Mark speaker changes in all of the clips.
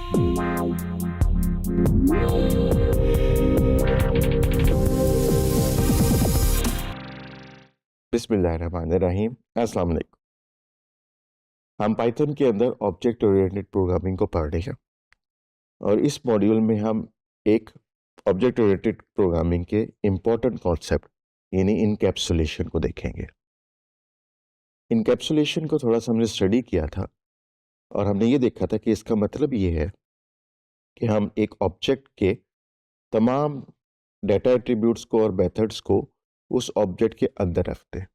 Speaker 1: बिस्मिल्लाहिर्रहमानिर्रहीम। अस्सलाम वालेकुम। हम पाइथन के अंदर ऑब्जेक्ट ओरिएंटेड प्रोग्रामिंग को पढ़ रहे हैं और इस मॉड्यूल में हम एक ऑब्जेक्ट ओरिएंटेड प्रोग्रामिंग के इम्पोर्टेंट कॉन्सेप्ट यानी इनकैप्सुलेशन को देखेंगे। इनकैप्सुलेशन को थोड़ा सा हमने स्टडी किया था और हमने ये देखा था कि इसका मतलब ये है कि हम एक ऑब्जेक्ट के तमाम डेटा एट्रीब्यूट्स को और मेथड्स को उस ऑब्जेक्ट के अंदर रखते हैं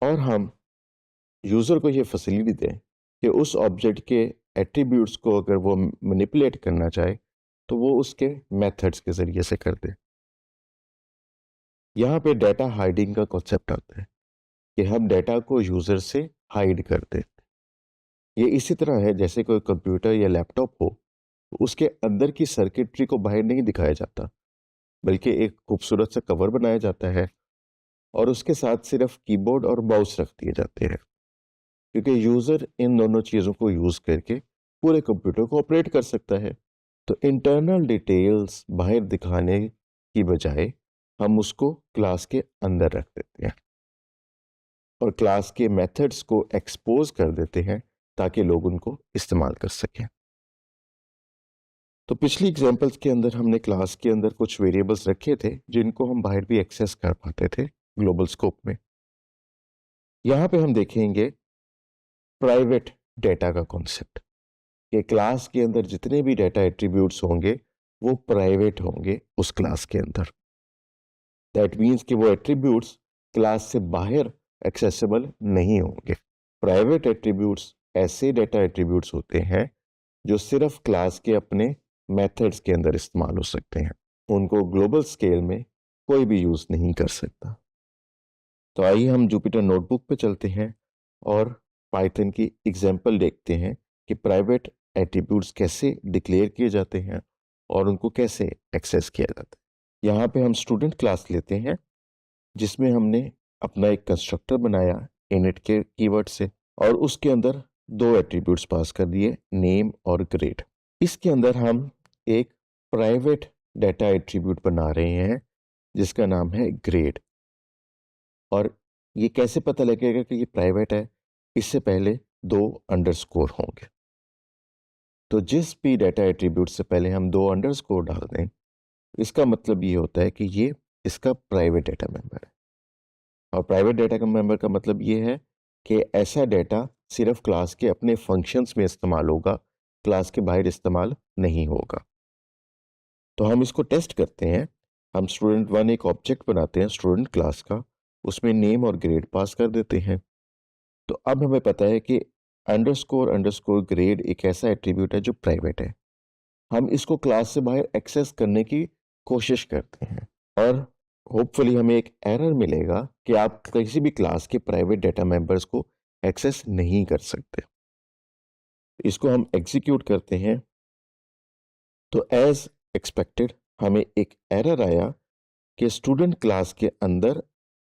Speaker 1: और हम यूज़र को ये फैसिलिटी दें कि उस ऑब्जेक्ट के एट्रीब्यूट्स को अगर वो मैनिपुलेट करना चाहे तो वो उसके मेथड्स के ज़रिए से कर दे। यहाँ पे डाटा हाइडिंग का कॉन्सेप्ट आता है कि हम डाटा को यूज़र से हाइड कर दें। ये इसी तरह है जैसे कोई कंप्यूटर या लैपटॉप हो तो उसके अंदर की सर्किटरी को बाहर नहीं दिखाया जाता, बल्कि एक खूबसूरत सा कवर बनाया जाता है और उसके साथ सिर्फ कीबोर्ड और माउस रख दिए जाते हैं, क्योंकि यूज़र इन दोनों चीज़ों को यूज़ करके पूरे कंप्यूटर को ऑपरेट कर सकता है। तो इंटरनल डिटेल्स बाहर दिखाने की बजाय हम उसको क्लास के अंदर रख देते हैं और क्लास के मेथड्स को एक्सपोज कर देते हैं ताकि लोग उनको इस्तेमाल कर सकें। तो पिछली एग्जांपल्स के अंदर हमने क्लास के अंदर कुछ वेरिएबल्स रखे थे जिनको हम बाहर भी एक्सेस कर पाते थे ग्लोबल स्कोप में। यहाँ पे हम देखेंगे प्राइवेट डेटा का कॉन्सेप्ट कि क्लास के अंदर जितने भी डेटा एट्रीब्यूट्स होंगे वो प्राइवेट होंगे उस क्लास के अंदर। दैट मीन्स कि वो एट्रीब्यूट्स क्लास से बाहर एक्सेसिबल नहीं होंगे। प्राइवेट एट्रीब्यूट्स ऐसे डेटा एट्रीब्यूट्स होते हैं जो सिर्फ क्लास के अपने मेथड्स के अंदर इस्तेमाल हो सकते हैं, उनको ग्लोबल स्केल में कोई भी यूज़ नहीं कर सकता। तो आइए हम जुपिटर नोटबुक पे चलते हैं और पाइथन की एग्जांपल देखते हैं कि प्राइवेट एट्रीब्यूट्स कैसे डिक्लेयर किए जाते हैं और उनको कैसे एक्सेस किया जाता है। यहाँ पे हम स्टूडेंट क्लास लेते हैं जिसमें हमने अपना एक कंस्ट्रक्टर बनाया इनिट के कीवर्ड से और उसके अंदर दो एट्रीब्यूट्स पास कर दिए, नेम और ग्रेड। इसके अंदर हम एक प्राइवेट डेटा एट्रीब्यूट बना रहे हैं जिसका नाम है ग्रेड। और ये कैसे पता लगेगा कि ये प्राइवेट है? इससे पहले दो अंडरस्कोर होंगे। तो जिस भी डेटा एट्रीब्यूट से पहले हम दो अंडरस्कोर डाल दें, इसका मतलब ये होता है कि ये इसका प्राइवेट डेटा मेंबर है। और प्राइवेट डेटा का मेंबर का मतलब ये है कि ऐसा डेटा सिर्फ क्लास के अपने फंक्शंस में इस्तेमाल होगा, क्लास के बाहर इस्तेमाल नहीं होगा। तो हम इसको टेस्ट करते हैं। हम स्टूडेंट वन एक ऑब्जेक्ट बनाते हैं स्टूडेंट क्लास का, उसमें नेम और ग्रेड पास कर देते हैं। तो अब हमें पता है कि अंडरस्कोर अंडरस्कोर ग्रेड एक ऐसा एट्रीब्यूट है जो प्राइवेट है। हम इसको क्लास से बाहर एक्सेस करने की कोशिश करते हैं और होपफुली हमें एक एरर मिलेगा कि आप किसी भी क्लास के प्राइवेट डेटा मेंबर्स को एक्सेस नहीं कर सकते। इसको हम एग्जीक्यूट करते हैं तो एज एक्सपेक्टेड हमें एक एरर आया कि स्टूडेंट क्लास के अंदर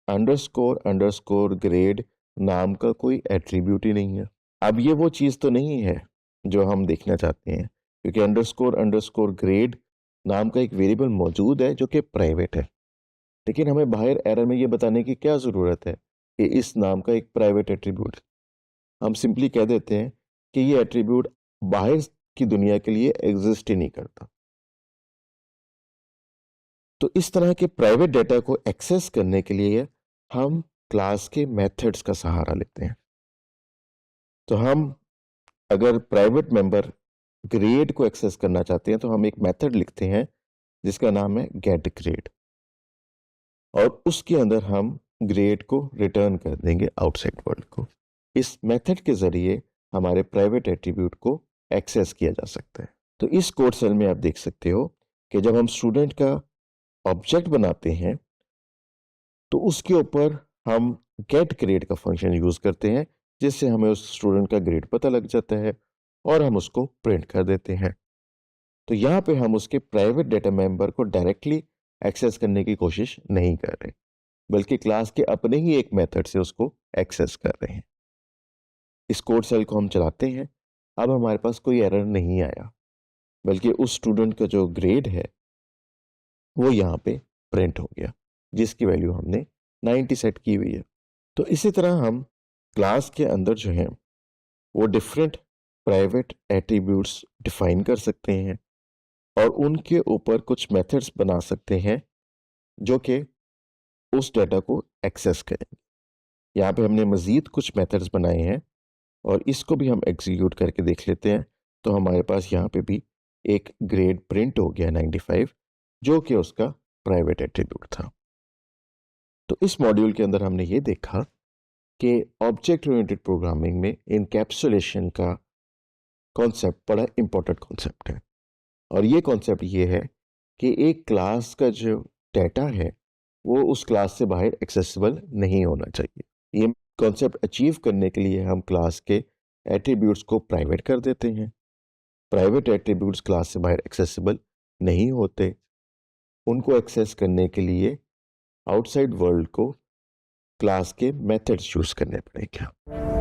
Speaker 1: अंडरस्कोर अंडरस्कोर ग्रेड नाम का कोई एट्रीब्यूट ही नहीं है। अब ये वो चीज़ तो नहीं है जो हम देखना चाहते हैं, क्योंकि अंडरस्कोर अंडरस्कोर ग्रेड नाम का एक वेरिएबल मौजूद है जो कि प्राइवेट है। लेकिन हमें बाहर एरर में ये बताने की क्या ज़रूरत है कि इस नाम का एक प्राइवेट एट्रीब्यूट। हम सिंपली कह देते हैं कि ये एट्रीब्यूट बाहर की दुनिया के लिए एग्जिस्ट ही नहीं करता। तो इस तरह के प्राइवेट डेटा को एक्सेस करने के लिए हम क्लास के मेथड्स का सहारा लेते हैं। तो हम अगर प्राइवेट मेंबर ग्रेड को एक्सेस करना चाहते हैं तो हम एक मेथड लिखते हैं जिसका नाम है गेट ग्रेड और उसके अंदर हम ग्रेड को रिटर्न कर देंगे आउटसाइड वर्ल्ड को। इस मेथड के जरिए हमारे प्राइवेट एट्रीब्यूट को एक्सेस किया जा सकता है। तो इस कोड सेल में आप देख सकते हो कि जब हम स्टूडेंट का ऑब्जेक्ट बनाते हैं तो उसके ऊपर हम गेट ग्रेड का फंक्शन यूज करते हैं जिससे हमें उस स्टूडेंट का ग्रेड पता लग जाता है और हम उसको प्रिंट कर देते हैं। तो यहाँ पे हम उसके प्राइवेट डेटा मेंबर को डायरेक्टली एक्सेस करने की कोशिश नहीं कर रहे, बल्कि क्लास के अपने ही एक मेथड से उसको एक्सेस कर रहे हैं। इस कोड सेल को हम चलाते हैं। अब हमारे पास कोई एरर नहीं आया, बल्कि उस स्टूडेंट का जो ग्रेड है वो यहाँ पे प्रिंट हो गया, जिसकी वैल्यू हमने 90 सेट की हुई है। तो इसी तरह हम क्लास के अंदर जो है वो डिफरेंट प्राइवेट एट्रीब्यूट्स डिफाइन कर सकते हैं और उनके ऊपर कुछ मेथड्स बना सकते हैं जो कि उस डाटा को एक्सेस करेंगे। यहाँ पे हमने मज़ीद कुछ मेथड्स बनाए हैं और इसको भी हम एग्जीक्यूट करके देख लेते हैं। तो हमारे पास यहाँ पे भी एक ग्रेड प्रिंट हो गया 95, जो कि उसका प्राइवेट एट्रीब्यूट था। तो इस मॉड्यूल के अंदर हमने ये देखा कि ऑब्जेक्ट ओरिएंटेड प्रोग्रामिंग में इनकैप्सुलेशन का कॉन्सेप्ट बड़ा इंपॉर्टेंट कॉन्सेप्ट है। और ये कॉन्सेप्ट ये है कि एक क्लास का जो डाटा है वो उस क्लास से बाहर एक्सेसिबल नहीं होना चाहिए। ये कॉन्सेप्ट अचीव करने के लिए हम क्लास के एट्रीब्यूट्स को प्राइवेट कर देते हैं। प्राइवेट एट्रीब्यूट्स क्लास से बाहर एक्सेसिबल नहीं होते। उनको एक्सेस करने के लिए आउटसाइड वर्ल्ड को क्लास के मेथड्स यूज करने पड़ेंगे।